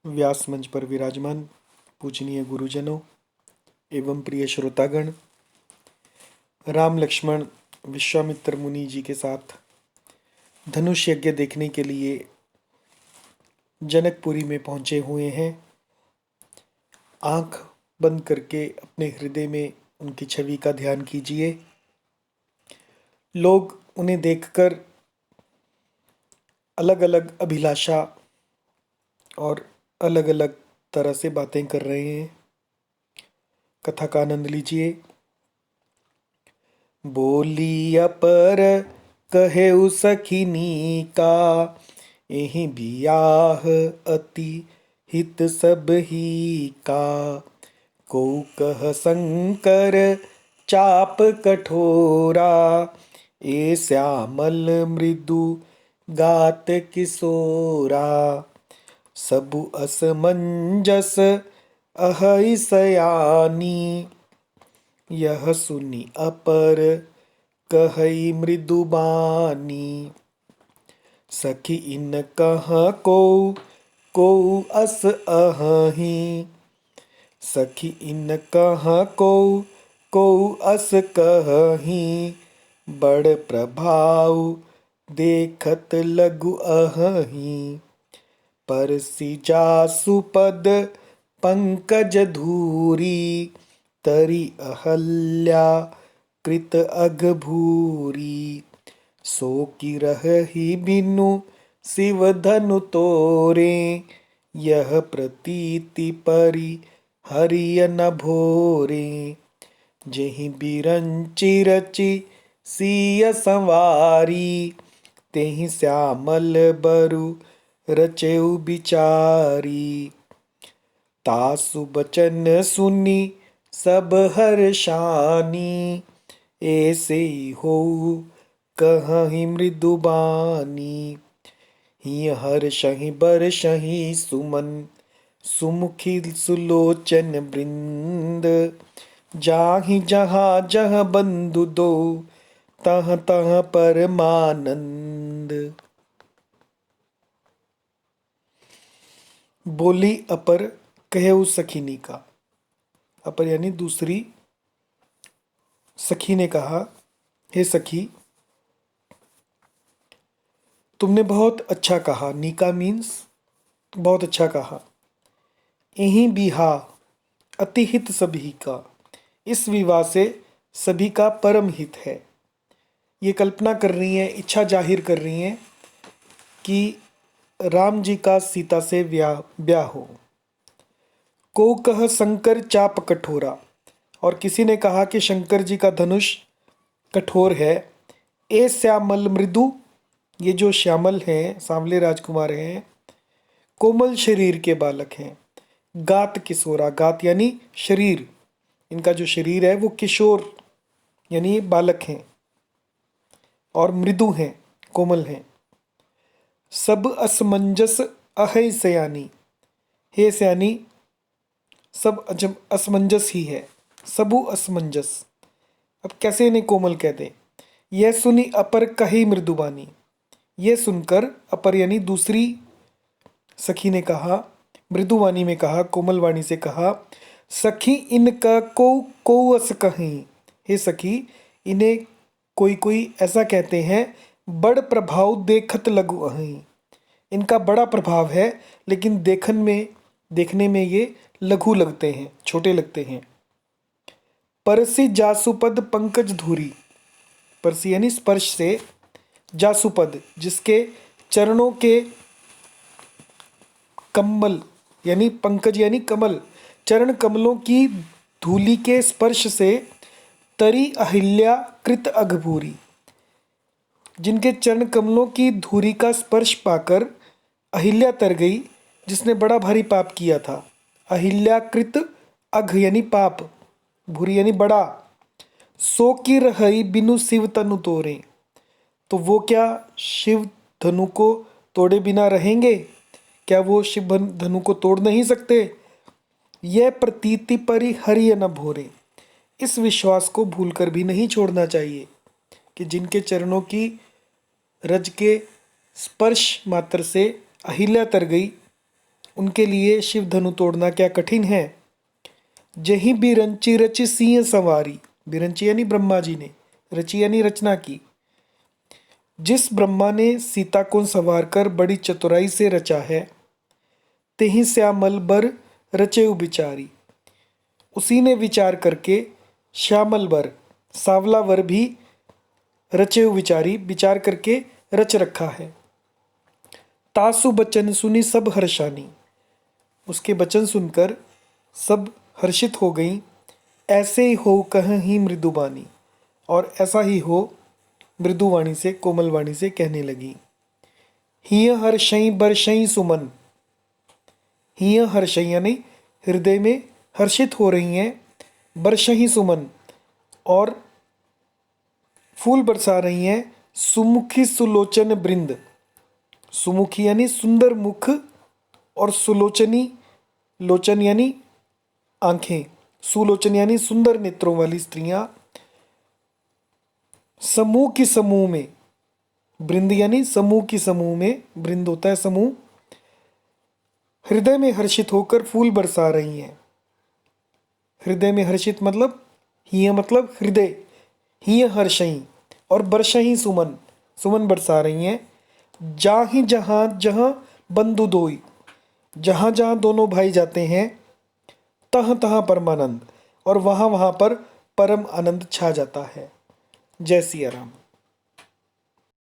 व्यास मंच पर विराजमान पूजनीय गुरुजनों एवं प्रिय श्रोतागण, राम लक्ष्मण विश्वामित्र मुनि जी के साथ धनुष यज्ञ देखने के लिए जनकपुरी में पहुंचे हुए हैं। आंख बंद करके अपने हृदय में उनकी छवि का ध्यान कीजिए। लोग उन्हें देखकर अलग अलग अभिलाषा और अलग अलग तरह से बातें कर रहे हैं। कथा का आनंद लीजिए। बोली अपर कहेउ सखिनी का, एहि बियाह अति हित सब ही का। को कह शंकर चाप कठोरा, ए श्यामल मृदु गात किशोरा। सबु असमंजस अहै सयानी, यह सुनी अपर कहई मृदुबानी। सखी इन कह को अस अहहीं, सखी इन कह को अस कहीं। बड़ प्रभाव देखत लघु अहहीं, परसी जासु पद पंकज धूरी। तरी अहल्या कृत अघभूरी, सो की रही बिनु शिव धनु तोरे। यह प्रतीति परि हरिय न भोरे, जेहि बिरंचि रचि सिय संवारी। तेहि श्यामल बरु रचेउ बिचारी। तासु बचन सुनी सब हर्षानी, ऐसे होउ कहहि मृदुबानी। हिय हर्षहि बरषहि सुमन, सुमुखी सुलोचन वृंद। जाहि जहाँ जहाँ बंधु दो, तहाँ तहाँ परमानंद। बोली अपर कहेउ सखिनी का। अपर यानी दूसरी सखी ने कहा, हे सखी, तुमने बहुत अच्छा कहा। नीका मीन्स बहुत अच्छा कहा। यही बिहा अति हित सभी का, इस विवाह से सभी का परम हित है। ये कल्पना कर रही हैं, इच्छा जाहिर कर रही हैं कि राम जी का सीता से ब्याह हो। को कह शंकर चाप कठोरा, और किसी ने कहा कि शंकर जी का धनुष कठोर है। ए श्यामल मृदु, ये जो श्यामल हैं, सांवले राजकुमार हैं, कोमल शरीर के बालक हैं। गात किशोरा, गात यानी शरीर, इनका जो शरीर है वो किशोर यानी बालक हैं, और मृदु हैं, कोमल हैं। सब असमंजस अहै सयानी, हे सयानी सब असमंजस ही है। सबु असमंजस, अब कैसे इन्हें कोमल कह दें। यह सुनी अपर कही मृदुबानी, यह सुनकर अपर यानी दूसरी सखी ने कहा, मृदुवाणी में कहा, कोमल वाणी से कहा। सखी इनका को अस कहीं, हे सखी, इन्हें कोई कोई ऐसा कहते हैं। बड़ प्रभाव देखत लघु अहीं, इनका बड़ा प्रभाव है, लेकिन देखने में ये लघु लगते हैं, छोटे लगते हैं। परसी जासुपद पंकज धूरी, परसी यानी स्पर्श से, जासुपद जिसके चरणों के कमल यानी पंकज यानी कमल, चरण कमलों की धूलि के स्पर्श से। तरी अहिल्या कृत अघभूरी, जिनके चरण कमलों की धूरी का स्पर्श पाकर अहिल्या तर गई, जिसने बड़ा भारी पाप किया था। अहिल्या कृत अघ यानी पाप, भूरी यानी बड़ा। सो की रही बिनु शिव तनु तोरे, तो वो क्या शिव धनु को तोड़े बिना रहेंगे? क्या वो शिव धनु को तोड़ नहीं सकते? यह प्रतीति परि हरिय न भोरे, इस विश्वास को भूलकर भी नहीं छोड़ना चाहिए कि जिनके चरणों की रज के स्पर्श मात्र से अहिल्या तर गई, उनके लिए शिव धनु तोड़ना क्या कठिन है। जही बिरंची रचि सिंह सवारी, बिरंची यानी ब्रह्मा जी ने, रची यानी रचना की। जिस ब्रह्मा ने सीता को संवार कर बड़ी चतुराई से रचा है, तेहि श्यामल बर रचेउ बिचारी, उसी ने विचार करके श्यामल वर, सांवला वर भी रचेउ विचारी, विचार करके रच रखा है। तासु बचन सुनी सब हर्षानी, उसके वचन सुनकर सब हर्षित हो गईं। ऐसे ही हो कहीं मृदुबानी, और ऐसा ही हो मृदुवाणी से, कोमल वाणी से कहने लगी। हिय हर्षई बरषई सुमन, हिय हर्षई यानी हृदय में हर्षित हो रही हैं, बरषही सुमन और फूल बरसा रही हैं। सुमुखी सुलोचन बृंद, सुमुखी यानी सुंदर मुख और सुलोचनी, लोचन यानी आंखें, सुलोचन यानी सुंदर नेत्रों वाली स्त्रियां समूह की समूह में, बृंद यानी समूह की समूह में, बृंद होता है समूह, हृदय में हर्षित होकर फूल बरसा रही हैं। हृदय में हर्षित मतलब हिय मतलब हृदय, हिय हर्षई और बरसही सुमन, सुमन बरसा रही हैं। जाहि जहाँ जहाँ बंधु दोई, जहाँ जहाँ दोनों भाई जाते हैं, तहाँ तहाँ परमानंद, और वहाँ वहाँ पर परम आनंद छा जाता है। जय सिया राम।